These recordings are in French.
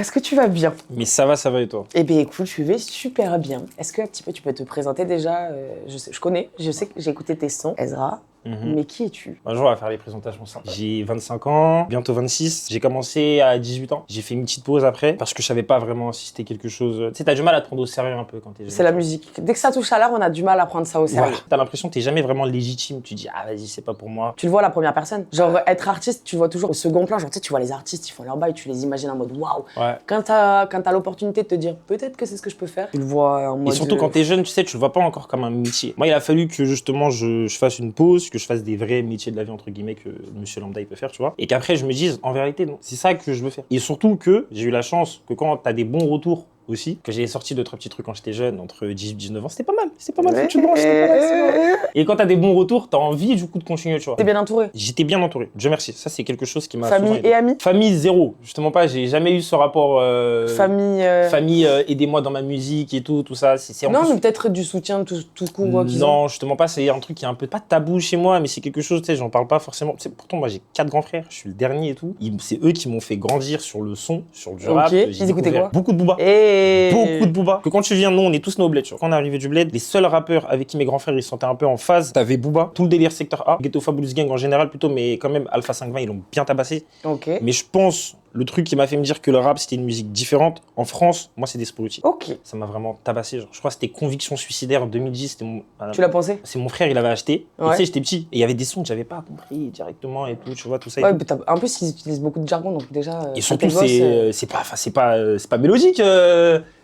est-ce que tu vas bien? Mais ça va et toi? Eh bien écoute, je vais super bien. Est-ce que un petit peu tu peux te présenter déjà? Je sais que j'ai écouté tes sons, Ezra. Mais qui es-tu? Un jour, on va faire les présentations simples. J'ai 25 ans, bientôt 26. J'ai commencé à 18 ans. J'ai fait une petite pause après parce que je savais pas vraiment si c'était quelque chose. Tu sais, t'as du mal à te prendre au sérieux un peu quand t'es jeune. C'est la musique. Dès que ça touche à l'art, on a du mal à prendre ça au sérieux. Voilà. T'as l'impression que t'es jamais vraiment légitime. Tu dis, ah vas-y, c'est pas pour moi. Tu le vois à la première personne. Genre, être artiste, tu le vois toujours au second plan. Genre, tu sais, tu vois les artistes, ils font leur bail, tu les imagines en mode waouh. Ouais. Quand t'as l'opportunité de te dire, peut-être que c'est ce que je peux faire, tu le vois en mode. Et surtout quand t'es jeune, tu sais, tu le vois pas encore comme un métier. Moi, il a fallu que justement je fasse une pause, que je fasse des vrais métiers de la vie, entre guillemets, que monsieur lambda il peut faire, tu vois. Et qu'après, je me dise, en vérité, non, c'est ça que je veux faire. Et surtout que j'ai eu la chance que quand t'as des bons retours aussi, que j'ai sorti 2-3 petits trucs quand j'étais jeune, entre 18 et 19 ans, c'était pas mal. C'était pas mal, foutu de branche, c'était pas mal. Et quand t'as des bons retours, t'as envie du coup de continuer, tu vois. T'es bien entouré. J'étais bien entouré, Dieu merci. Ça, c'est quelque chose qui m'a Famille et amis. Famille, zéro. Justement pas, j'ai jamais eu ce rapport Famille. aidez-moi dans ma musique et tout ça. C'est Non, mais peut-être du soutien tout court. Non, justement pas, c'est un truc qui est un peu pas tabou chez moi, mais c'est quelque chose, tu sais, j'en parle pas forcément. Pourtant, moi, j'ai 4 grands frères, je suis le dernier et tout. C'est eux qui m'ont fait grandir sur le son, sur du rap. Ils écoutaient quoi? Beaucoup de Booba. Beaucoup de Booba. Que quand tu viens, nous, on est tous nés au bled. Quand on est arrivé du bled, les seuls rappeurs avec qui mes grands frères ils se sentaient un peu en phase, t'avais Booba, tout le délire secteur A, Ghetto Fabulous Gang en général plutôt, mais quand même Alpha 520 ils l'ont bien tabassé. Ok. Mais je pense le truc qui m'a fait me dire que le rap c'était une musique différente en France, moi c'est des Spruti. Ok. Ça m'a vraiment tabassé. Genre. Je crois que c'était Conviction Suicidaire en 2010. C'était mon... Tu l'as pensé? C'est mon frère, il avait acheté. Ouais. Tu sais, j'étais petit. Et il y avait des sons que j'avais pas compris directement et tout, tu vois, tout ça. Ouais, mais en plus, ils utilisent beaucoup de jargon, donc déjà. Et surtout, c'est pas mélodique.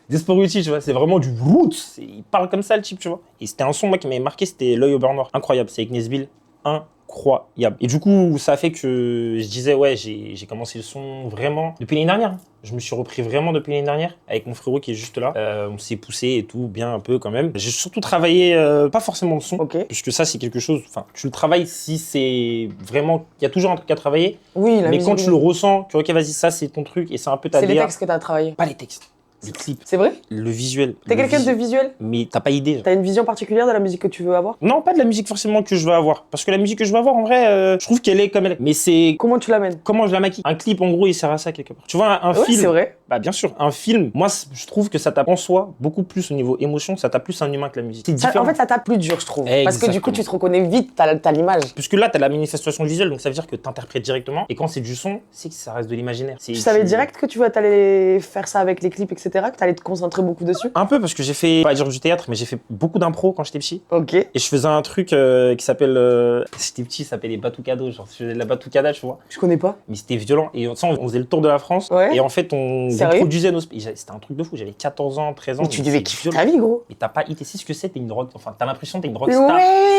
Des Sporuti, tu vois, c'est vraiment du roots. Il parle comme ça, le type, tu vois. Et c'était un son, moi, qui m'avait marqué, c'était L'œil au beurre noir. Incroyable, c'est avec Nesbill. Incroyable. Et du coup, ça a fait que je disais, ouais, j'ai commencé le son vraiment depuis l'année dernière. Je me suis repris vraiment depuis l'année dernière avec mon frérot qui est juste là. On s'est poussé et tout, bien un peu quand même. J'ai surtout travaillé, pas forcément le son, puisque ça, c'est quelque chose, enfin, tu le travailles si c'est vraiment, il y a toujours un truc à travailler. Oui, mais quand tu le ressens, que ok, vas-y, ça, c'est ton truc et c'est un peu ta C'est les textes que t'as travaillé. Pas les textes. Les clips. C'est vrai? Le visuel. T'es quelqu'un de visuel? Mais t'as pas idée. T'as une vision particulière de la musique que tu veux avoir? Non, pas de la musique forcément que je veux avoir. Parce que la musique que je veux avoir, en vrai, je trouve qu'elle est comme elle est. Mais c'est... Comment tu l'amènes? Comment je la maquille? Un clip, en gros, il sert à ça quelque part. Tu vois, un ouais, film... c'est vrai. Bah bien sûr, un film, moi, je trouve que ça tape en soi beaucoup plus au niveau émotion, ça tape plus un humain que la musique. C'est différent. En fait, ça tape plus dur, je trouve. Exactement. Parce que du coup, tu te reconnais vite, t'as l'image. Puisque là, t'as la manifestation visuelle, donc ça veut dire que t'interprètes directement. Et quand c'est du son, c'est que ça reste de l'imaginaire. Tu savais direct que t'allais faire ça avec les clips, etc., que t'allais te concentrer beaucoup dessus? Un peu, parce que j'ai fait, pas dire du théâtre, mais j'ai fait beaucoup d'impro quand j'étais petit. Ok. Et je faisais un truc qui s'appelle, j'étais petit, ça s'appelait les batucados, genre je faisais de la batucada, tu vois. Je connais pas. Mais c'était violent. Et ça, on faisait le tour de la France. Ouais. Et en fait, on produisait nos... C'était un truc de fou, j'avais 14 ans, 13 ans. Mais tu devais kiffer ta vie, gros. Mais t'as pas idée, c'est ce que c'est, t'es une drogue. Enfin, t'as l'impression que t'es une rockstar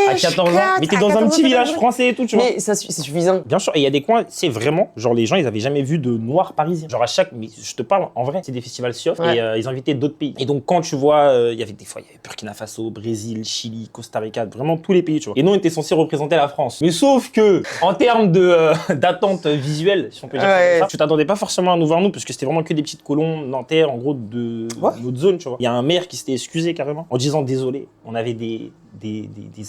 à 14 ans. Mais t'es dans un petit village français et tout, tu vois. Mais c'est suffisant. Bien sûr, et il y a des coins, c'est vraiment, genre les gens, ils avaient jamais vu de noirs parisiens. Genre à chaque, mais je te parle, en vrai, c'est des festivals SIOF et ils invitaient d'autres pays. Et donc quand tu vois, il y avait des fois, il y avait Burkina Faso, Brésil, Chili, Costa Rica, vraiment tous les pays, tu vois. Et nous, on était censés représenter la France. Mais sauf que, en termes d'attente visuelle, si on peut dire ça, tu t'attendais pas forcément à nous voir nous, parce que c'était vraiment que des petites colombes nanterres, en gros, de notre zone, tu vois. Il y a un maire qui s'était excusé carrément, en disant désolé, on avait des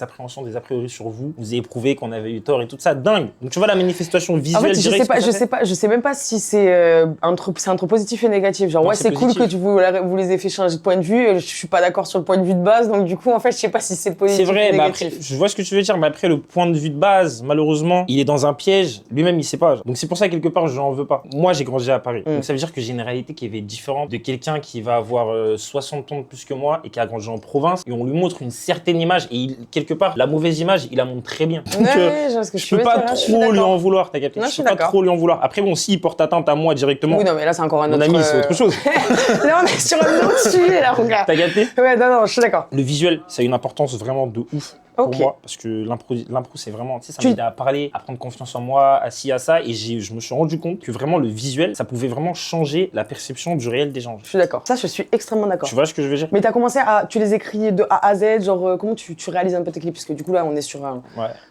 appréhensions, des a priori sur vous. Vous avez prouvé qu'on avait eu tort et tout ça. Dingue. Donc tu vois la manifestation visuelle. En fait, je sais même pas si c'est entre positif et négatif. Genre, ouais, c'est cool que vous les ayez fait changer de point de vue. Je suis pas d'accord sur le point de vue de base. Donc du coup, en fait, je sais pas si c'est positif ou négatif. C'est vrai, après, je vois ce que tu veux dire, mais après, le point de vue de base, malheureusement, il est dans un piège. Lui-même, il sait pas. Donc c'est pour ça, quelque part, je n'en veux pas. Moi, j'ai grandi à Paris. Donc ça veut dire que j'ai une réalité qui est différente de quelqu'un qui va avoir 60 ans de plus que moi et qui a grandi en province. Et on lui montre une certaine image. Et quelque part, la mauvaise image, il la montre très bien. Donc, je peux pas trop lui en vouloir, t'as capté? Je peux pas trop lui en vouloir. Après, bon, s'il porte atteinte à moi directement. Oui, non, mais là, c'est encore un autre. Mon ami, c'est autre chose. Là, on est sur un autre sujet, là, mon gars. T'as capté? Ouais, non, je suis d'accord. Le visuel, ça a une importance vraiment de ouf. Pour moi, parce que l'impro c'est vraiment, tu sais, ça m'aide à parler, à prendre confiance en moi, à ci, à ça, et je me suis rendu compte que vraiment le visuel, ça pouvait vraiment changer la perception du réel des gens. Je suis d'accord, ça je suis extrêmement d'accord. Tu vois ce que je veux dire? Mais t'as commencé tu les écris de A à Z, genre comment tu réalises un peu tes clips? Parce que du coup là on est sur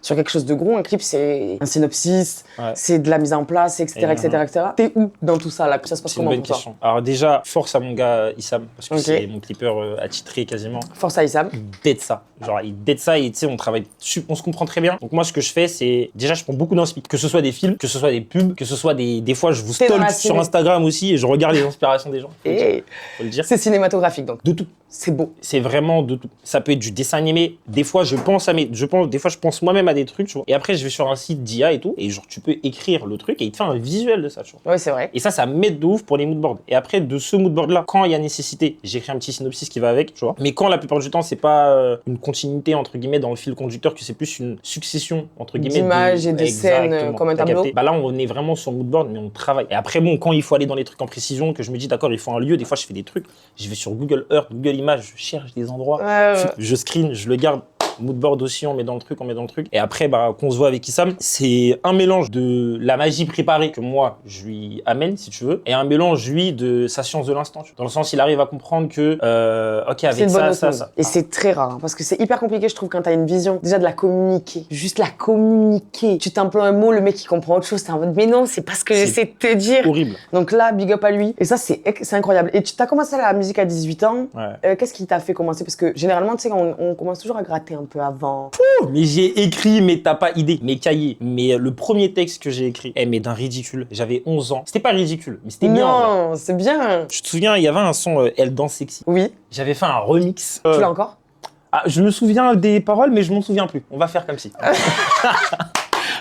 quelque chose de gros, un clip c'est un synopsis, c'est de la mise en place, etc. etc. T'es où dans tout ça là? Ça se passe comment pour toi? C'est une bonne question. Alors déjà, force à mon gars Issam, parce que c'est mon clipper attitré quasiment. Force à Issam. Il dead ça, genre il dead ça, et tu sais, on se comprend très bien. Donc moi, ce que je fais, c'est déjà, je prends beaucoup d'inspiration, que ce soit des films, que ce soit des pubs, que ce soit des fois, je vous stalk sur Instagram aussi et je regarde les inspirations des gens. Faut le dire. C'est cinématographique donc. De tout. C'est beau. C'est vraiment de tout. Ça peut être du dessin animé. Des fois, je pense moi-même à des trucs, tu vois. Et après, je vais sur un site d'IA et tout, et genre, tu peux écrire le truc et il te fait un visuel de ça, tu vois. Ouais, c'est vrai. Et ça m'aide de ouf pour les moodboards. Et après, de ce moodboard-là, quand il y a nécessité, j'écris un petit synopsis qui va avec, tu vois. Mais quand la plupart du temps, c'est pas une continuité, entre guillemets, dans le fil conducteur, que c'est plus une succession, entre guillemets, d'images et de scènes comme un tableau. Bah là, on est vraiment sur moodboard, mais on travaille. Et après, bon, quand il faut aller dans les trucs en précision, que je me dis, d'accord, il faut un lieu, des fois, je fais des trucs, je vais sur Google Earth, Google Images, je cherche des endroits, je screen, je le garde. Moodboard aussi, on met dans le truc. Et après, qu'on se voit avec Issam, c'est un mélange de la magie préparée que moi, je lui amène, si tu veux, et un mélange, lui, de sa science de l'instant. Dans le sens, il arrive à comprendre que, ok, avec ça. Et c'est très rare, hein, parce que c'est hyper compliqué, je trouve, quand t'as une vision, déjà de la communiquer. Juste la communiquer. Tu t'emploies un mot, le mec, il comprend autre chose, t'es en mode, mais non, c'est pas ce que j'essaie de te dire. Horrible. Donc là, big up à lui. Et ça, c'est incroyable. Et tu as commencé la musique à 18 ans. Ouais. Qu'est-ce qui t'a fait commencer? Parce que généralement, tu sais, on commence toujours à gratter un peu avant. Mais j'ai écrit, mais t'as pas idée, mes cahiers. Mais le premier texte que j'ai écrit, mais d'un ridicule. J'avais 11 ans. C'était pas ridicule, mais c'était bien. Non, c'est bien. Je te souviens, il y avait un son Elle danse sexy. Oui. J'avais fait un remix. Tu l'as encore? Ah, je me souviens des paroles, mais je m'en souviens plus. On va faire comme si.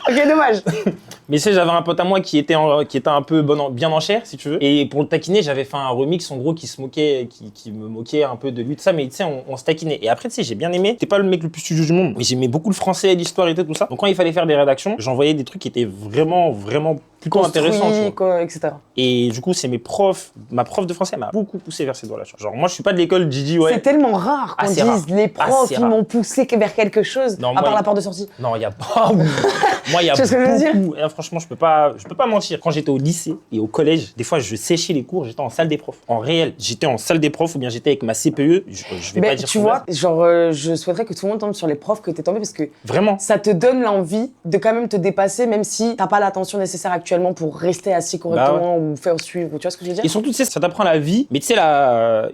Ok, dommage. Mais tu sais, j'avais un pote à moi qui était un peu bien en chair, si tu veux. Et pour le taquiner, j'avais fait un remix, en gros, qui me moquait un peu de lui, de ça. Mais tu sais, on se taquinait. Et après, tu sais, j'ai bien aimé. T'es pas le mec le plus studieux du monde, mais j'aimais beaucoup le français, l'histoire et tout ça. Donc quand il fallait faire des rédactions, j'envoyais des trucs qui étaient vraiment plutôt intéressants, etc. Et du coup, c'est ma prof de français m'a beaucoup poussé vers ces doigts-là. Genre, moi, je suis pas de l'école Gigi, ouais. C'est tellement rare qu'on dise les profs, ils m'ont poussé vers quelque chose, non, à part la porte de sortie. Non, il y a pas. Moi, il y a beaucoup. Et franchement, je peux pas mentir. Quand j'étais au lycée et au collège, des fois, je séchais les cours, j'étais en salle des profs. En réel, j'étais en salle des profs ou bien j'étais avec ma CPE. Je vais pas dire. Tu vois, genre, je souhaiterais que tout le monde tombe sur les profs que t'es tombé parce que vraiment, ça te donne l'envie de quand même te dépasser, même si t'as pas l'attention nécessaire actuellement pour rester assis correctement ou faire suivre. Tu vois ce que je veux dire? Et surtout, tu sais, ça t'apprend la vie, mais tu sais,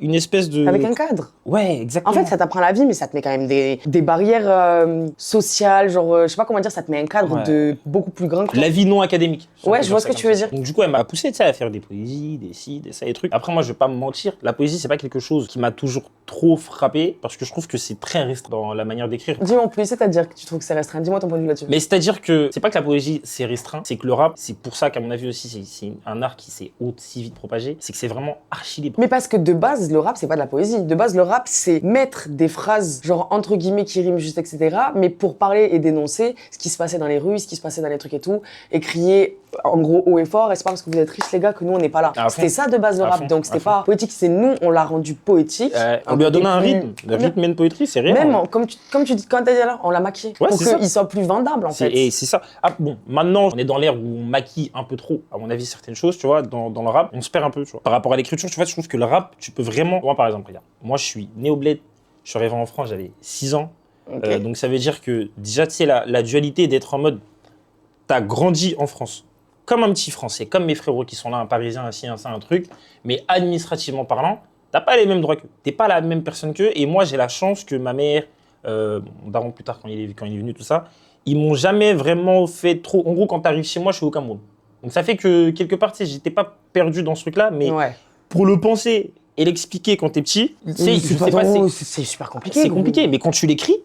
une espèce de. Avec un cadre. Ouais, exactement. En fait, ça t'apprend la vie, mais ça te met quand même des barrières sociales, genre, je sais pas comment dire, ça te met un cadre de beaucoup plus grand que toi. La vie non académique. Ouais, je vois ce que tu veux dire. Donc du coup, elle m'a poussé, tu sais, à faire des poésies, des ci, des ça, des trucs. Après, moi, je vais pas me mentir, la poésie, c'est pas quelque chose qui m'a toujours trop frappé, parce que je trouve que c'est très restreint dans la manière d'écrire. Dis-moi en plus, c'est-à-dire que tu trouves que c'est restreint. Dis-moi ton point de vue là-dessus. Mais c'est-à-dire que c'est pas que la poésie, c'est restreint, c'est que le rap, c'est pour ça qu'à mon avis aussi, c'est un art qui s'est si vite propagé, c'est que c'est vraiment archi libre. Mais parce que de base, le rap, c'est pas de la poésie. De base, le rap, c'est mettre des phrases, genre entre guillemets, qui riment juste, etc., mais pour parler et dénoncer ce qui se passait dans les rues, ce qui se passait dans les trucs et tout, et crier en gros haut et fort, et c'est pas parce que vous êtes riches les gars que nous on n'est pas là. C'était ça de base le rap, donc c'était pas poétique, c'est nous, on l'a rendu poétique. On lui a donné un rythme, le rythme et une poétrie, c'est réel. Même, comme tu dis, quand t'as dit là, on l'a maquillé, pour qu'il soit plus vendable en fait. Et c'est ça. Ah, bon, maintenant on est dans l'ère où on maquille un peu trop, à mon avis, certaines choses, tu vois, dans le rap, on se perd un peu, tu vois. Par rapport à l'écriture, tu vois, je trouve que le rap, tu peux vraiment... Moi par exemple, regarde, moi je suis né au bled, je suis arrivé en France, j'avais 6 ans, donc ça veut dire que déjà, tu sais, la dualité d'être en mode, t'as grandi en France. Comme un petit Français, comme mes frérots qui sont là, un Parisien, un truc, mais administrativement parlant, t'as pas les mêmes droits qu'eux. T'es pas la même personne qu'eux. Et moi, j'ai la chance que ma mère, mon daron plus tard quand il est venu, tout ça, ils m'ont jamais vraiment fait trop. En gros, quand t'arrives chez moi, je suis au Cameroun. Donc ça fait que quelque part, tu sais, j'étais pas perdu dans ce truc-là, mais pour le penser et l'expliquer quand t'es petit, c'est super compliqué. C'est compliqué, mais quand tu l'écris,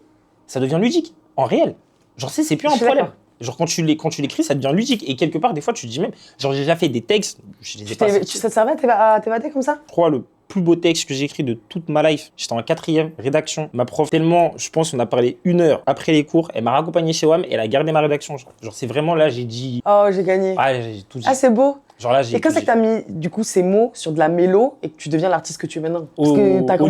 ça devient ludique, en réel. Genre, c'est plus un problème. Genre, quand tu l'écris, ça devient ludique. Et quelque part, des fois, tu te dis même... Genre, j'ai déjà fait des textes... Ça te servait à t'évader comme ça? Je crois le plus beau texte que j'ai écrit de toute ma life. J'étais en 4e, rédaction. Ma prof, tellement, je pense, on a parlé 1 heure après les cours. Elle m'a raccompagné chez WAM et elle a gardé ma rédaction. Genre c'est vraiment là, j'ai dit... Oh, j'ai gagné. Ah, j'ai tout dit. Ah, c'est beau. Genre là, et quand c'est que t'as mis du coup ces mots sur de la mélo et que tu deviens l'artiste que tu es maintenant? Au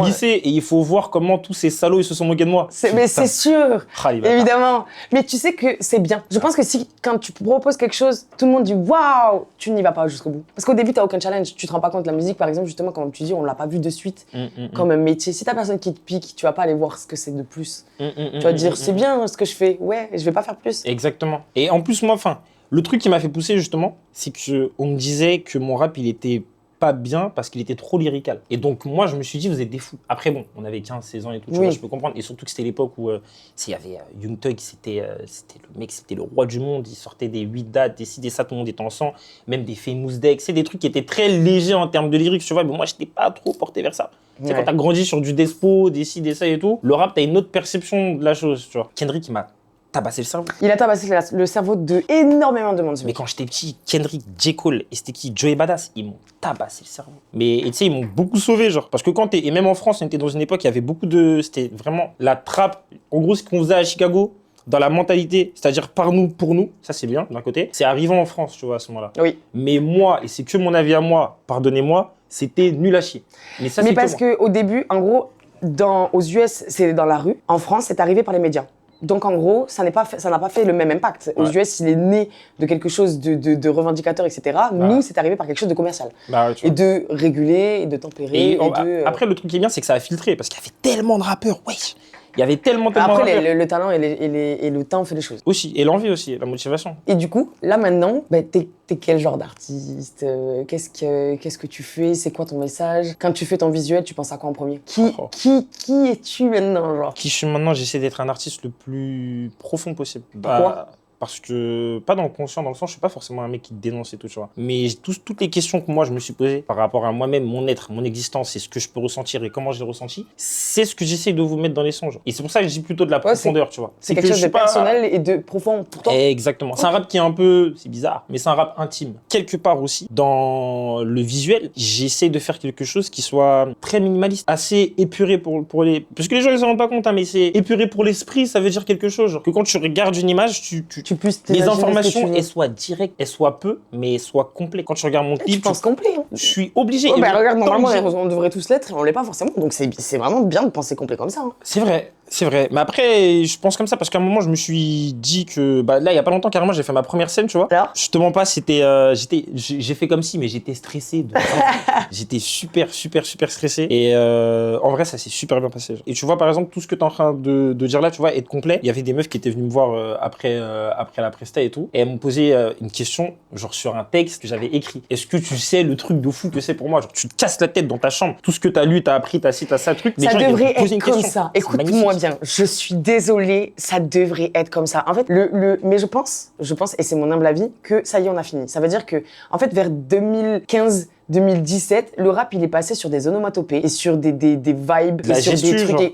lycée, et il faut voir comment tous ces salauds ils se sont moqués de moi. Mais c'est sûr, évidemment. Mais tu sais que c'est bien. Je pense que si quand tu proposes quelque chose, tout le monde dit waouh, tu n'y vas pas jusqu'au bout. Parce qu'au début t'as aucun challenge. Tu te rends pas compte de la musique, par exemple, justement, comme tu dis, on l'a pas vu de suite comme un métier. Si t'as personne qui te pique, tu vas pas aller voir ce que c'est de plus. Tu vas te dire c'est bien ce que je fais. Ouais, je vais pas faire plus. Exactement. Et en plus moi, le truc qui m'a fait pousser justement, c'est qu'on me disait que mon rap il était pas bien parce qu'il était trop lyrical. Et donc, moi, je me suis dit, vous êtes des fous. Après, bon, on avait 15, 16 ans et tout, tu vois, je peux comprendre. Et surtout que c'était l'époque où, il y avait Young Thug, c'était le mec, c'était le roi du monde. Il sortait des 8 dates, des 6, des ça, tout le monde était ensemble. Même des Famous Deck. C'est des trucs qui étaient très légers en termes de lyrics, tu vois. Mais moi, je n'étais pas trop porté vers ça. Tu sais, quand t'as grandi sur du Despo, des ci, des ça et tout, le rap, t'as une autre perception de la chose, tu vois. Kendrick, il m'a tabassé le cerveau. Il a tabassé le cerveau de énormément de monde. Mais quand j'étais petit, Kendrick, J. Cole et c'était qui, Joey Badass, ils m'ont tabassé le cerveau. Mais tu sais, ils m'ont beaucoup sauvé, genre. Parce que et même en France, on était dans une époque, il y avait beaucoup c'était vraiment la trappe. En gros, ce qu'on faisait à Chicago, dans la mentalité, c'est-à-dire par nous, pour nous, ça c'est bien d'un côté, c'est arrivant en France, tu vois, à ce moment-là. Oui. Mais moi, et c'est que mon avis à moi, pardonnez-moi, c'était nul à chier. Mais ça, mais parce qu'au début, en gros, aux US, c'est dans la rue. En France, c'est arrivé par les médias. Donc en gros, ça n'a pas fait le même impact. Aux US, il est né de quelque chose de revendicateur, etc. Nous, c'est arrivé par quelque chose de commercial. Et de réguler, et de tempérer. Après, le truc qui est bien, c'est que ça a filtré, parce qu'il y avait tellement de rappeurs, wesh. Il y avait tellement de rappeurs. Après, le talent et le temps fait les choses. Aussi, et l'envie aussi, la motivation. Et du coup, là maintenant, t'es quel genre d'artiste? Qu'est-ce que tu fais? C'est quoi ton message? Quand tu fais ton visuel, tu penses à quoi en premier? Qui es-tu maintenant, genre? Qui je suis maintenant? J'essaie d'être un artiste le plus profond possible. Pourquoi? Parce que, pas dans le conscient, dans le sens, je suis pas forcément un mec qui dénonce et tout, tu vois. Mais toutes les questions que moi, je me suis posées par rapport à moi-même, mon être, mon existence, et ce que je peux ressentir et comment je l'ai ressenti, c'est ce que j'essaie de vous mettre dans les sons, genre. Et c'est pour ça que je dis plutôt de la profondeur, tu vois. C'est quelque chose de personnel et de profond pour toi. Exactement. C'est un rap qui est un peu, c'est bizarre, mais c'est un rap intime. Quelque part aussi, dans le visuel, j'essaie de faire quelque chose qui soit très minimaliste, assez épuré pour les... Parce que les gens, ils s'en rendent pas compte, hein, mais c'est épuré pour l'esprit, ça veut dire quelque chose, genre. Que quand tu regardes une image, les informations, elles soient directes, elles soient peu, mais elles soient complètes. Quand tu regardes mon clip, tu penses complet. Hein. Je suis obligé. Oh, regarde, normalement, on devrait tous l'être et on l'est pas forcément. Donc c'est vraiment bien de penser complet comme ça. Hein. C'est vrai. C'est vrai. Mais après, je pense comme ça parce qu'à un moment, je me suis dit que... Bah, là, il y a pas longtemps, carrément, j'ai fait ma première scène, tu vois. Alors je te mens pas, c'était... j'ai fait comme si, mais j'étais stressé. J'étais super stressé. Et en vrai, ça s'est super bien passé. Et tu vois, par exemple, tout ce que tu es en train de dire là, tu vois, être complet. Il y avait des meufs qui étaient venues me voir après la presta et tout. Et elles m'ont posé une question, genre sur un texte que j'avais écrit. Est-ce que tu sais le truc de fou que c'est pour moi? Genre, tu te casses la tête dans ta chambre. Tout ce que tu as lu, tu as appris, tu as ci, tu as ça, truc. Ça devrait être comme ça. Écoute-moi bien. Je suis désolée, ça devrait être comme ça. En fait, mais je pense, et c'est mon humble avis, que ça y est, on a fini. Ça veut dire que, en fait, vers 2015-2017, le rap, il est passé sur des onomatopées et sur des vibes, et sur des trucs.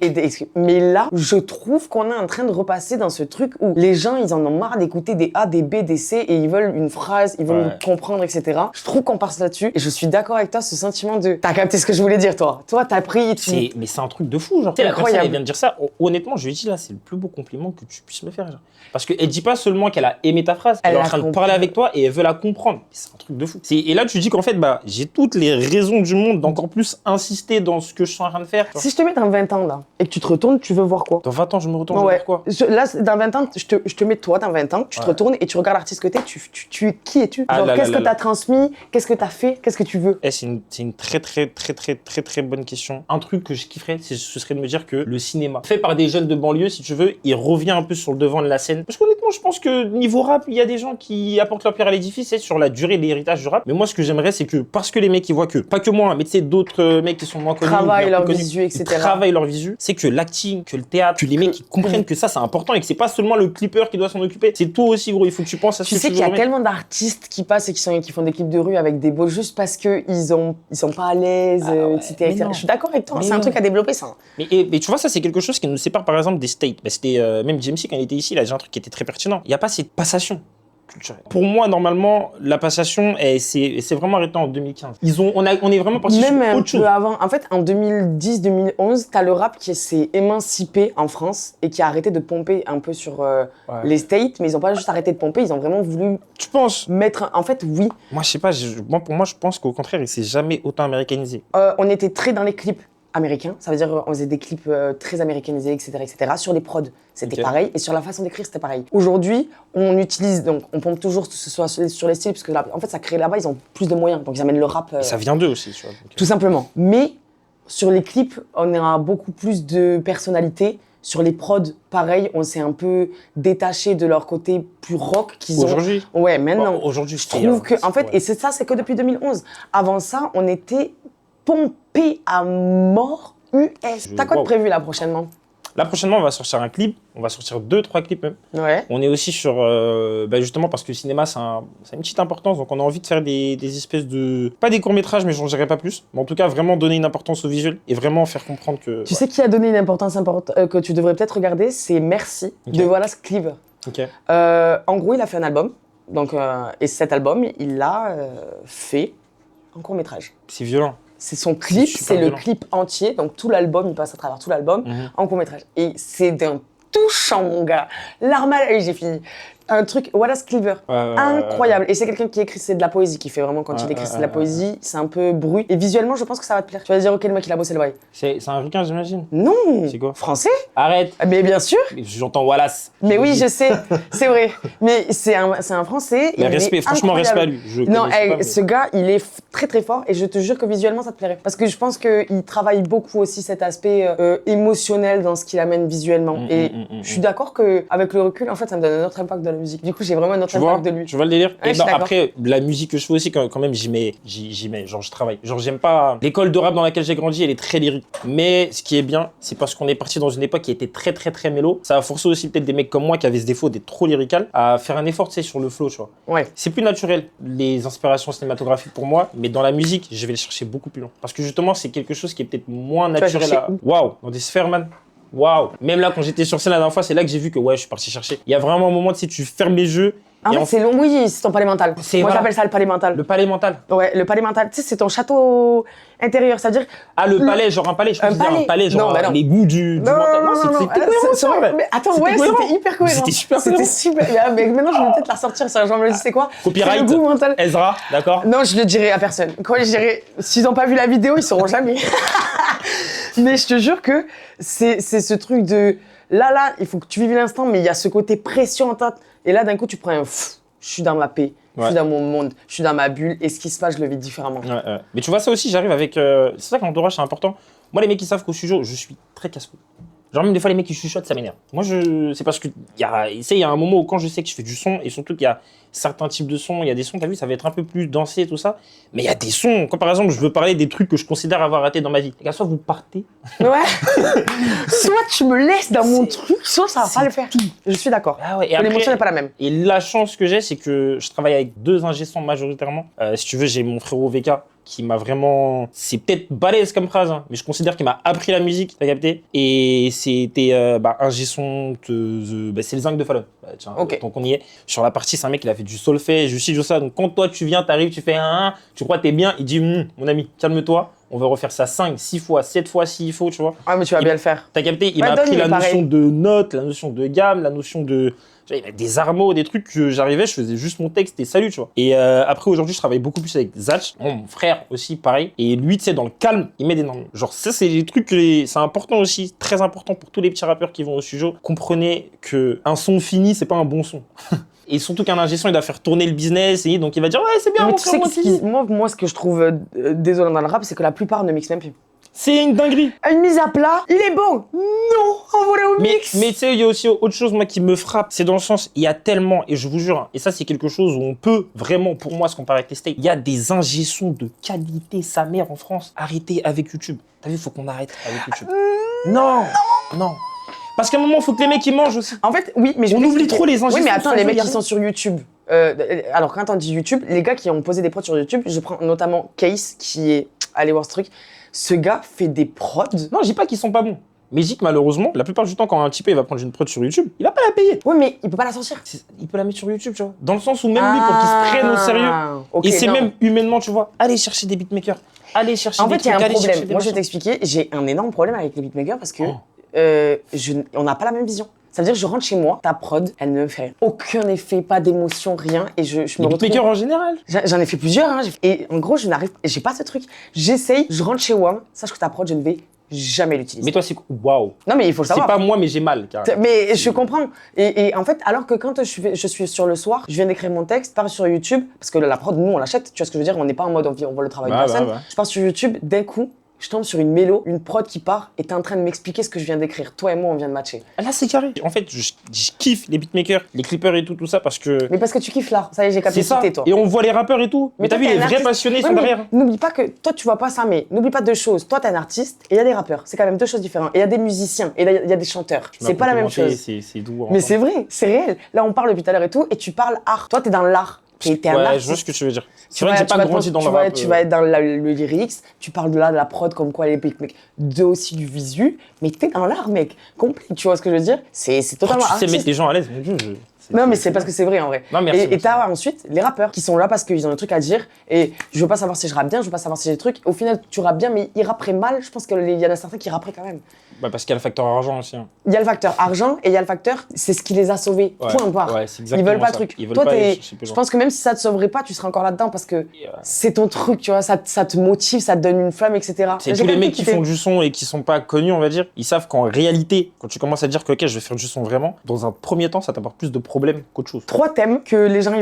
Mais là, je trouve qu'on est en train de repasser dans ce truc où les gens, ils en ont marre d'écouter des A, des B, des C et ils veulent une phrase, ils veulent comprendre, etc. Je trouve qu'on passe là-dessus et je suis d'accord avec toi, ce sentiment de... T'as capté ce que je voulais dire, toi. Toi, t'as pris... Mais c'est un truc de fou, genre. C'est incroyable. Elle vient de dire ça. Honnêtement, je lui ai dit, là, c'est le plus beau compliment que tu puisses me faire, genre. Parce qu'elle dit pas seulement qu'elle a aimé ta phrase, elle est en train de parler avec toi et elle veut la comprendre. C'est un truc de fou. Et là, tu dis qu'en fait, bah, j'ai toutes les raisons du monde d'encore plus insister dans ce que je suis en train de faire. Si je te mets dans 20 ans, là, et que tu te retournes, tu veux voir quoi? Dans 20 ans, je me retourne, je veux voir quoi? Là, dans 20 ans, je te mets toi dans 20 ans, tu te retournes et tu regardes l'artiste que t'es, qui es-tu? Qu'est-ce que t'as transmis? Qu'est-ce que t'as fait? Qu'est-ce que tu veux? C'est une très bonne question. Un truc que je kifferais, ce serait de me dire que le cinéma, fait par des jeunes de banlieue, si tu veux, il revient un peu sur le devant de la scène. Parce qu'honnêtement, je pense que niveau rap, il y a des gens qui apportent leur pierre à l'édifice, c'est sur la durée de l'héritage du rap. Mais moi, ce que j'aimerais, c'est que, parce que les mecs, ils voient que, pas que moi, mais tu sais, d'autres mecs qui sont moins connus, travaillent leur visu, etc. Travaillent leur visu. C'est que l'acting, que le théâtre, que les mecs, ils comprennent que ça, c'est important et que c'est pas seulement le clipper qui doit s'en occuper. C'est toi aussi, gros. Il faut que tu penses à ce que tu veux. Tu sais qu'il y a tellement d'artistes qui passent et qui font des clips de rue avec des beaux juste parce que ils sont pas à l'aise, etc. Je suis d'accord avec toi. C'est un truc à développer, ça. Mais tu vois, ça, c'est quelque chose qui nous sépare, par exemple, des States. Bah, c'était même James C, quand il était ici, il a dit un truc qui était très pertinent. Il n'y a pas cette passation culturelle. Pour moi, normalement, la passation, c'est vraiment arrêté en 2015. On est vraiment parti sur autre chose. Même un peu avant. En fait, en 2010-2011, t'as le rap qui s'est émancipé en France et qui a arrêté de pomper un peu sur les States, mais ils ont pas juste arrêté de pomper, ils ont vraiment voulu... Tu penses? Mettre... En fait, oui. Moi, je sais pas. Pour moi, je pense qu'au contraire, il s'est jamais autant américanisé. On était très dans les clips américain, ça veut dire on faisait des clips très américanisés, etc., etc. Sur les prods, c'était pareil, et sur la façon d'écrire, c'était pareil. Aujourd'hui, on utilise, donc on pompe toujours que ce soit sur les styles, parce que là, en fait, ça crée là-bas, ils ont plus de moyens, donc ils amènent le rap. Ça vient d'eux aussi, tu vois. Tout simplement. Mais sur les clips, on a beaucoup plus de personnalité, sur les prods, pareil, on s'est un peu détaché de leur côté plus rock qu'ils ont. Aujourd'hui? Ouais, maintenant. Aujourd'hui, je trouve que, en fait, et c'est ça, c'est que depuis 2011. Avant ça, on était pompé à mort US. T'as quoi de prévu là prochainement? Là, prochainement, on va sortir un clip. On va sortir 2-3 clips même. Ouais. On est aussi sur... justement, parce que le cinéma, ça a une petite importance. Donc, on a envie de faire des espèces de... Pas des courts-métrages, mais j'en dirai pas plus. Mais en tout cas, vraiment donner une importance au visuel et vraiment faire comprendre que... Tu sais qui a donné une importance que tu devrais peut-être regarder? C'est Merci de Wallace Cleaver. En gros, il a fait un album. Donc, et cet album, il l'a fait en court-métrage. C'est violent. C'est son clip, c'est le clip entier, donc tout l'album, il passe à travers tout l'album en court-métrage. Et c'est d'un touchant, mon gars. Larme à l'œil, j'ai fini. Un truc, Wallace Cleaver, incroyable. Et c'est quelqu'un qui écrit, c'est de la poésie, qui fait vraiment quand il écrit, c'est de la poésie, c'est un peu brut. Et visuellement, je pense que ça va te plaire. Tu vas dire, ok, le mec, il a bossé le bail. C'est un ricain, j'imagine? Non. C'est quoi? Français? Arrête. Mais bien sûr. J'entends Wallace. Mais oui, je sais, c'est vrai. Mais c'est un Français. Mais respect, franchement, respect à lui. Non, ce gars, il est très très fort et je te jure que visuellement, ça te plairait. Parce que je pense qu'il travaille beaucoup aussi cet aspect émotionnel dans ce qu'il amène visuellement. Et je suis d'accord qu'avec le recul, en fait, ça me donne un autre impact dans la musique. Du coup, j'ai vraiment un autre impact de lui. Tu vois le délire? Ouais, et non, après, la musique que je fais aussi, quand même, j'y mets. Genre, je travaille. Genre, j'aime pas. L'école de rap dans laquelle j'ai grandi, elle est très lyrique. Mais ce qui est bien, c'est parce qu'on est parti dans une époque qui était très, très, très mélo. Ça a forcé aussi peut-être des mecs comme moi qui avaient ce défaut d'être trop lyrical à faire un effort, tu sais, sur le flow, tu vois. Ouais. C'est plus naturel, les inspirations cinématographiques pour moi, mais dans la musique, je vais les chercher beaucoup plus loin. Parce que justement, c'est quelque chose qui est peut-être moins naturel à. Waouh! Dans des sphères, man. Waouh! Même là, quand j'étais sur scène la dernière fois, c'est là que j'ai vu que ouais, je suis parti chercher. Il y a vraiment un moment, tu sais, tu fermes les yeux. Ah ouais, c'est long, oui, c'est ton palais mental. Moi, j'appelle ça le palais mental. Le palais mental. Ouais, le palais mental. Tu sais, c'est ton château intérieur, c'est-à-dire. Ah, le palais, genre un palais, je peux dire un palais, genre les goûts du mental. Non, c'était cohérent. Mais attends, ouais, c'était hyper cohérent. C'était super cohérent. C'était super. Mais maintenant, je vais peut-être la ressortir, ça. Genre, me dis, c'est quoi? Copyright. Le goût mental. Ezra, d'accord? Non, je le dirai à personne. Quoi, je dirais, s'ils n'ont pas vu la vidéo, ils sauront jamais. Mais je te jure que c'est ce truc de. Là, il faut que tu vives l'instant, mais il y a ce côté pression en tête. Et là, d'un coup, tu prends un je suis dans ma paix, je suis dans mon monde, je suis dans ma bulle, et ce qui se passe, je le vis différemment. Mais tu vois, ça aussi, j'arrive avec. C'est ça que l'entourage, c'est important. Moi, les mecs qui savent qu'au studio, je suis très casse-cou. Genre, même des fois, les mecs qui chuchotent, ça m'énerve. Moi, c'est parce que. Il y a un moment où, quand je sais que je fais du son, et surtout qu'il y a certains types de sons, il y a des sons, t'as vu, ça va être un peu plus dansé et tout ça. Mais il y a des sons, quand par exemple, je veux parler des trucs que je considère avoir raté dans ma vie. Les gars, soit vous partez. Ouais. Soit tu me laisses dans mon truc, soit ça va pas le faire. Je suis d'accord. Ah ouais, l'émotion n'est pas la même. Et la chance que j'ai, c'est que je travaille avec 2 ingé-sons majoritairement. Si tu veux, j'ai mon frérot VK qui m'a vraiment... C'est peut-être balèze comme phrase, hein, mais je considère qu'il m'a appris la musique, t'as capté? Et c'était ingé-son c'est le zinc de Fallon. Tiens, donc on y est. Sur la partie, c'est un mec qui a fait du solfège, du ça. Donc quand toi tu viens, t'arrives, tu fais un, tu crois que t'es bien, il dit mon ami, calme-toi. On va refaire ça 5, 6 fois, 7 fois s'il faut, tu vois. Ah, mais tu vas bien le faire. T'as capté? Il m'a appris la notion de notes, la notion de gamme, la notion de... des armots, des trucs que j'arrivais, je faisais juste mon texte et salut, tu vois. Et après, aujourd'hui, je travaille beaucoup plus avec Zach, mon frère aussi, pareil. Et lui, tu sais, dans le calme, il m'aide énormément. Genre, ça, c'est des trucs c'est important aussi, très important pour tous les petits rappeurs qui vont au studio. Comprenez qu'un son fini, c'est pas un bon son. Et surtout qu'un ingé son, il doit faire tourner le business, et donc il va dire ouais, c'est bien, mais tu sais moi, ce que je trouve désolant dans le rap, c'est que la plupart ne mixent même plus. C'est une dinguerie. Une mise à plat, il est bon. Non, envoie-le au mix. Mais tu sais, il y a aussi autre chose, moi, qui me frappe. C'est dans le sens, il y a tellement, et je vous jure, hein, et ça, c'est quelque chose où on peut vraiment, pour moi, se comparer avec les States. Il y a des ingé sons de qualité, sa mère, en France. Arrêtez avec YouTube. T'as vu, il faut qu'on arrête avec YouTube. Non. Parce qu'à un moment, il faut que les mecs, ils mangent aussi. En fait, oui, mais on oublie trop les ingé sons. Oui, mais attends, les mecs qui sont sur YouTube. Alors, quand on dit YouTube, les gars qui ont posé des prods sur YouTube, je prends notamment Case, qui est... Allez voir ce truc. Ce gars fait des prods. Non, je dis pas qu'ils sont pas bons. Mais je dis que malheureusement, la plupart du temps, quand un type il va prendre une prod sur YouTube, il va pas la payer. Oui, mais il peut pas la sortir. Il peut la mettre sur YouTube, tu vois. Dans le sens où même lui, pour qu'il se prenne au sérieux. Okay, et c'est même humainement, tu vois. Allez chercher des beatmakers. Allez chercher des trucs. En fait, il y a un problème. Moi, je vais t'expliquer. J'ai un énorme problème avec les beatmakers parce que on n'a pas la même vision. Ça veut dire que je rentre chez moi, ta prod, elle ne me fait rien. Aucun effet, pas d'émotion, rien. Et je me retrouve... Les beatmakers en général. J'en ai fait plusieurs. Hein. Et en gros, j'ai pas ce truc. J'essaye, je rentre chez moi, sache que ta prod, je ne vais jamais l'utiliser. Mais toi, c'est... Waouh. Non, mais il faut le savoir. C'est pas moi, mais j'ai mal, carrément. Mais je comprends. Et en fait, alors que quand je suis sur le soir, je viens d'écrire mon texte, pars sur YouTube, parce que la prod, nous, on l'achète. Tu vois ce que je veux dire? On n'est pas en mode on va le travailler personne. Je pars sur YouTube, d'un coup, je tombe sur une mélo, une prod qui part et t'es en train de m'expliquer ce que je viens d'écrire. Toi et moi, on vient de matcher. Là, c'est carré. En fait, je kiffe les beatmakers, les clippers et tout ça parce que. Mais parce que tu kiffes l'art. Ça y est, j'ai capté ça. toi. Et on voit les rappeurs et tout. Mais t'as vu, les vrais passionnés sont derrière. N'oublie pas que toi, tu vois pas ça, mais n'oublie pas deux choses. Toi, t'es un artiste et il y a des rappeurs. C'est quand même deux choses différentes. Et il y a des musiciens et il y a des chanteurs. C'est pas la même chose. C'est doux. Mais c'est vrai, c'est réel. Là, on parle depuis tout à l'heure et tout, et tu parles art. Toi, t'es dans l'art. T'es un artiste. Je vois ce que tu veux dire. C'est vrai que j'ai pas grandi dans le rap. Tu vas être dans le lyrics, tu parles de la prod comme quoi les mec, aussi du visu, mais t'es dans l'art, mec. Complet, tu vois ce que je veux dire? C'est totalement artiste. Tu sais mettre les gens à l'aise, mon Dieu. Non, mais c'est parce que c'est vrai en vrai. Non, merci, et t'as ensuite les rappeurs qui sont là parce qu'ils ont des trucs à dire. Et je veux pas savoir si je rappe bien, je veux pas savoir si j'ai des trucs. Au final, tu rappes bien, mais ils rapperaient mal. Je pense qu'il y en a certains qui rapperaient quand même. Bah parce qu'il y a le facteur argent aussi. Il y a le facteur argent et il y a le facteur, c'est ce qui les a sauvés. Point barre. Ouais, c'est exactement ils veulent pas ça. truc. Ils veulent Toi, pas je pense que même si ça te sauverait pas, tu serais encore là-dedans parce que c'est ton truc, tu vois. Ça te motive, ça te donne une flamme, etc. C'est tous les mecs qui font du son et qui sont pas connus, on va dire. Ils savent qu'en réalité, quand tu commences à dire que ok, je vais faire du son vraiment, dans un premier temps, ça t'apporte plus de problèmes qu'autre chose. 3 thèmes que les gens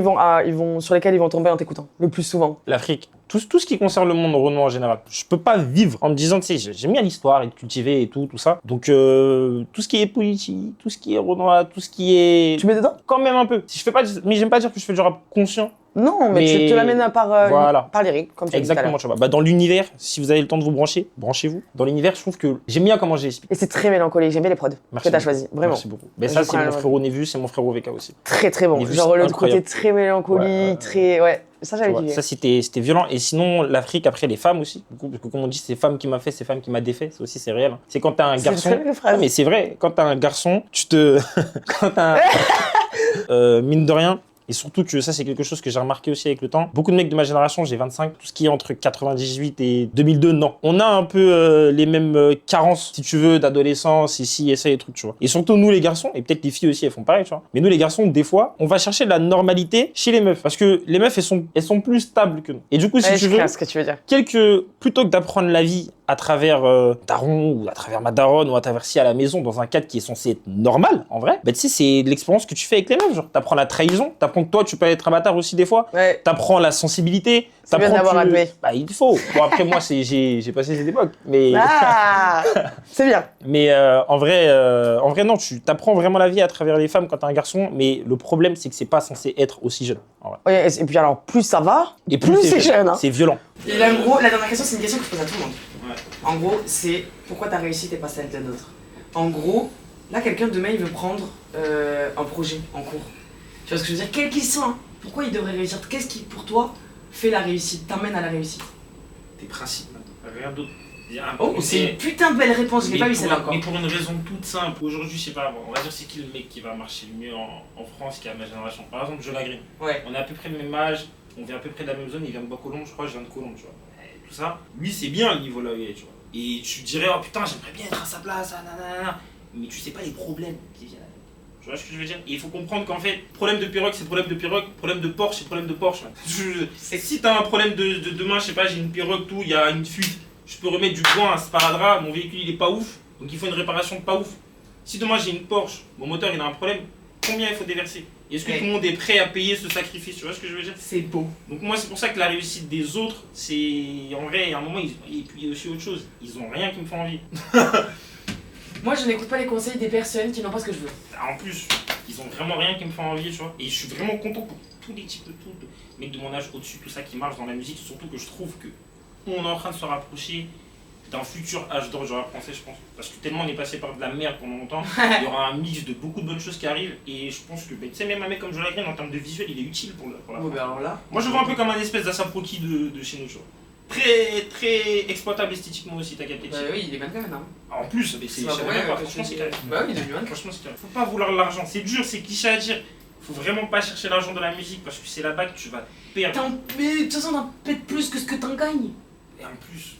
sur lesquels ils vont tomber en t'écoutant le plus souvent. L'Afrique. Tout ce qui concerne le monde renois en général. Je peux pas vivre en me disant, tu sais, j'aime bien l'histoire et de cultiver et tout ça. Donc, tout ce qui est politique, tout ce qui est renois, tout ce qui est... Tu mets dedans? Quand même un peu. Si je fais pas, mais j'aime pas dire que je fais du rap conscient. Non, mais tu te l'amènes par lyrique, comme tu as dit tout à l'heure. Exactement, tu vois. Bah, dans l'univers, si vous avez le temps de vous brancher, branchez-vous. Dans l'univers, je trouve que j'aime bien comment j'ai expliqué. Et c'est très mélancolique, j'aime bien les prods que t'as choisi, vraiment. Merci beaucoup. Mais ça, c'est mon frérot Névu, c'est mon frérot VK aussi. Très très bon. Genre le côté très mélancolique, très... Ouais, ça j'avais kiffé. Ça, c'était violent. Et sinon, l'Afrique, après, les femmes aussi. Parce que comme on dit, c'est femmes qui m'a fait, c'est femmes qui m'a défait. Ça aussi, c'est réel. C'est quand t'as un garçon... C'est une très belle phrase. Mais c'est vrai, quand t'as un garçon, quand t'as mine de rien... Et surtout que ça, c'est quelque chose que j'ai remarqué aussi avec le temps. Beaucoup de mecs de ma génération, j'ai 25, tout ce qui est entre 98 et 2002, non. On a un peu les mêmes carences, si tu veux, d'adolescence, ici et ça, et trucs, tu vois. Et surtout, nous, les garçons, et peut-être les filles aussi, elles font pareil, tu vois. Mais nous, les garçons, des fois, on va chercher de la normalité chez les meufs. Parce que les meufs, elles sont plus stables que nous. Et du coup, si tu veux, ce que tu veux dire. Plutôt que d'apprendre la vie à travers daron ou à travers ma daronne ou à travers si à la maison dans un cadre qui est censé être normal en vrai, bah tu sais c'est l'expérience que tu fais avec les meufs, genre t'apprends la trahison, t'apprends que toi tu peux être un bâtard aussi des fois, t'apprends la sensibilité, c'est bien d'avoir admis. Bah il faut. Bon après moi j'ai passé cette époque mais c'est bien. Mais en vrai non, tu t'apprends vraiment la vie à travers les femmes quand t'es un garçon, mais le problème c'est que c'est pas censé être aussi jeune en vrai. Ouais, et puis alors plus ça va, et plus c'est jeune. C'est violent. Et là, en gros, la dernière question, c'est une question que je pose à tout le monde. Ouais. En gros, c'est pourquoi ta réussite et pas celle d'un autre. En gros, là, quelqu'un demain, il veut prendre un projet en cours. Tu vois ce que je veux dire? Quel qu'il soit, hein, pourquoi il devrait réussir? Qu'est-ce qui, pour toi, fait la réussite, t'amène à la réussite? Tes principes, rien d'autre. Oh, c'est une putain de belle réponse, je l'ai pas vu celle-là encore. Mais pour une raison toute simple, aujourd'hui, je sais pas, on va dire c'est qui le mec qui va marcher le mieux en France, qui a ma génération. Par exemple, Joe Lagreen. Ouais. On est à peu près de même âge. On vient à peu près de la même zone, il vient de Bois-Colombes, je crois, je viens de Colombes, tu vois. Et tout ça, lui c'est bien le niveau là où il est, tu vois. Et tu dirais, oh putain, j'aimerais bien être à sa place, nanana. Mais tu sais pas les problèmes qui viennent avec. Tu vois ce que je veux dire? Et il faut comprendre qu'en fait, problème de pirogue, c'est problème de pirogue, problème de Porsche, c'est problème de Porsche. Si t'as un problème de demain, je sais pas, j'ai une pirogue, tout, il y a une fuite, je peux remettre du bois, un sparadrap, mon véhicule il est pas ouf, donc il faut une réparation de pas ouf. Si demain j'ai une Porsche, mon moteur il a un problème, combien il faut déverser? Est-ce que tout le monde est prêt à payer ce sacrifice? Tu vois ce que je veux dire? C'est beau. Donc moi c'est pour ça que la réussite des autres, c'est en vrai, à un moment, et puis il y a aussi autre chose, ils ont rien qui me fait envie. Moi je n'écoute pas les conseils des personnes qui n'ont pas ce que je veux. En plus, ils ont vraiment rien qui me fait envie, tu vois. Et je suis vraiment content pour tous les types de mecs de mon âge au-dessus, tout ça qui marche dans la musique, surtout que je trouve que on est en train de se rapprocher d'un futur âge d'or du rap français, je pense. Parce que tellement on est passé par de la merde pendant longtemps, il y aura un mix de beaucoup de bonnes choses qui arrivent. Et je pense que, tu sais, même un mec comme Joe Lagreen, en termes de visuel, il est utile pour la bah alors là, moi, je vois un peu comme un espèce d'A$AP Rocky de chez nous, tu vois. Très exploitable esthétiquement aussi, t'as capté? Bah oui, il est mannequin maintenant. En plus, mais franchement, c'est carré. Bah oui, il est devenu mannequin. Franchement, c'est carré. Faut pas vouloir l'argent, c'est dur, c'est cliché à dire. Faut vraiment pas chercher l'argent dans la musique parce que c'est là-bas que tu vas perdre. Mais de toute façon, t'en pètes plus que ce que t'en gagnes. Et en plus.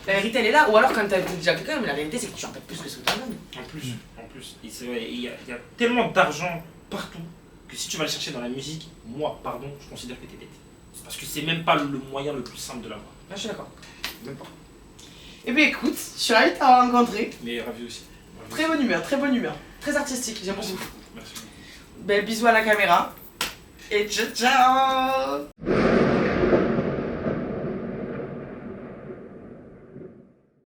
La vérité elle est là, ou alors quand t'as déjà quelqu'un, mais la réalité c'est que tu en pètes plus que ce que t'en gagnes. En plus. Et c'est vrai, il y a tellement d'argent partout que si tu vas le chercher dans la musique, moi, pardon, je considère que t'es bête. Parce que c'est même pas le moyen le plus simple de l'avoir. Là, je suis d'accord. Même pas. Eh bien, écoute, je suis ravi de t'avoir rencontré. Mais ravi aussi. Très bonne humeur, très bonne humeur. Très artistique, j'aime beaucoup. Merci. Bel bisou à la caméra. Et ciao ciao.